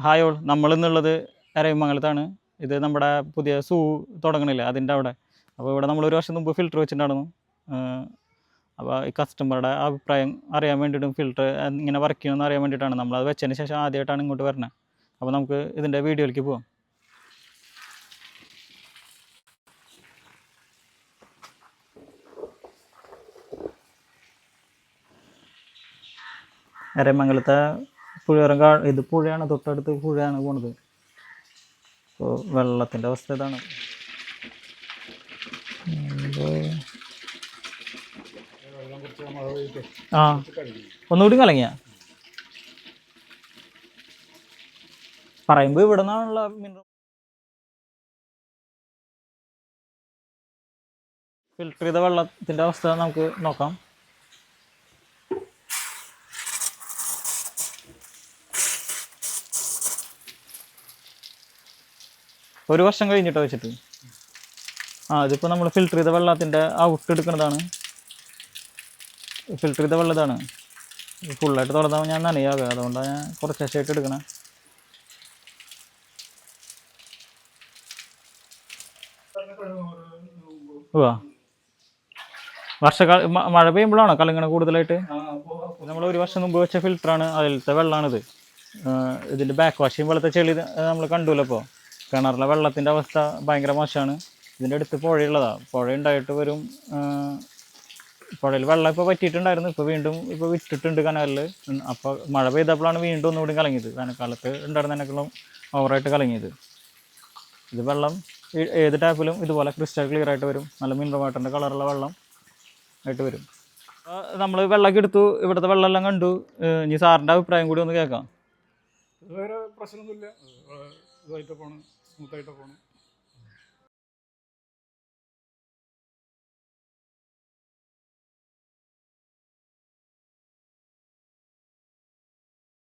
Hi all, നമ്മളിന്നുള്ളത് എരവിമംഗലത്താണ്. ഇത് നമ്മുടെ പുതിയ സൂ തുടങ്ങണില്ലേ അതിൻ്റെ അവിടെ. അപ്പോൾ ഇവിടെ നമ്മൾ ഒരു വർഷം മുമ്പ് ഫിൽറ്റർ വെച്ചിട്ടുണ്ടായിരുന്നു. അപ്പോൾ ഈ കസ്റ്റമറുടെ അഭിപ്രായം അറിയാൻ വേണ്ടിയിട്ടും ഫിൽറ്റർ ഇങ്ങനെ വർക്ക് ചെയ്യണമെന്ന് അറിയാൻ വേണ്ടിയിട്ടാണ് നമ്മളത് വെച്ചതിന് ശേഷം ആദ്യമായിട്ടാണ് ഇങ്ങോട്ട് വരുന്നത്. അപ്പോൾ നമുക്ക് ഇതിൻ്റെ വീഡിയോയിലേക്ക് പോവാം. എരവിമംഗലത്തെ പുഴയോരം ഇത് പുഴയാണ്, തൊട്ടടുത്ത് പുഴയാണ് പോണത്. അപ്പോൾ വെള്ളത്തിൻ്റെ അവസ്ഥ ഇതാണ്. ആ ഒന്നുകൂടി കലങ്ങിയ പറയുമ്പോൾ ഇവിടെ നിന്നാണുള്ള ഫിൽറ്റർ ചെയ്ത വെള്ളത്തിൻ്റെ അവസ്ഥ നമുക്ക് നോക്കാം. ഒരു വർഷം കഴിഞ്ഞിട്ട് വെച്ചിട്ട് ഇതിപ്പോൾ നമ്മൾ ഫിൽറ്റർ ചെയ്ത വെള്ളത്തിൻ്റെ ഔട്ട് എടുക്കുന്നതാണ്. ഫിൽറ്റർ ചെയ്ത വെള്ളതാണ്. ഫുള്ളായിട്ട് തുറന്നാൽ ഞാൻ നനയാകുക, അതുകൊണ്ടാണ് ഞാൻ കുറച്ചായിട്ട് എടുക്കണേ. മഴ പെയ്യുമ്പോഴാണോ കലങ്ങണ കൂടുതലായിട്ട്? നമ്മൾ ഒരു വർഷം മുമ്പ് വെച്ച ഫിൽറ്ററാണ്, അതിലത്തെ വെള്ളമാണിത്. ഇതിൻ്റെ ബാക്ക് വാഷിങ് വെള്ളത്തെ ചെളി നമ്മൾ കണ്ടുല്ലോ. ഇപ്പോൾ കിണറിലെ വെള്ളത്തിൻ്റെ അവസ്ഥ ഭയങ്കര മോശമാണ്. ഇതിൻ്റെ അടുത്ത് പുഴയുള്ളതാണ്. പുഴ ഉണ്ടായിട്ട് വരും. പുഴയിൽ വെള്ളം ഇപ്പോൾ പറ്റിയിട്ടുണ്ടായിരുന്നു, ഇപ്പോൾ വീണ്ടും വിട്ടിട്ടുണ്ട് കനാലിൽ. അപ്പോൾ മഴ പെയ്തപ്പോഴാണ് വീണ്ടും ഒന്നുകൂടി കലങ്ങിയത്. വേനൽക്കാലത്ത് ഉണ്ടായിരുന്നതിനേക്കാളും ഓവറായിട്ട് കലങ്ങിയത്. ഇത് വെള്ളം ഏത് ടാപ്പിലും ഇതുപോലെ ക്രിസ്റ്റൽ ക്ലിയർ ആയിട്ട് വരും. നല്ല മിനറൽ വാട്ടറിൻ്റെ കളറുള്ള വെള്ളം ആയിട്ട് വരും. നമ്മൾ വെള്ളമൊക്കെ എടുത്തു, ഇവിടുത്തെ വെള്ളമെല്ലാം കണ്ടു. ഇനി സാറിൻ്റെ അഭിപ്രായം കൂടി ഒന്ന് കേൾക്കാം. വേറെ പ്രശ്നമൊന്നുമില്ല, ഇതായിട്ട് പോകണം, സ്മൂത്തായിട്ട് പോകണം.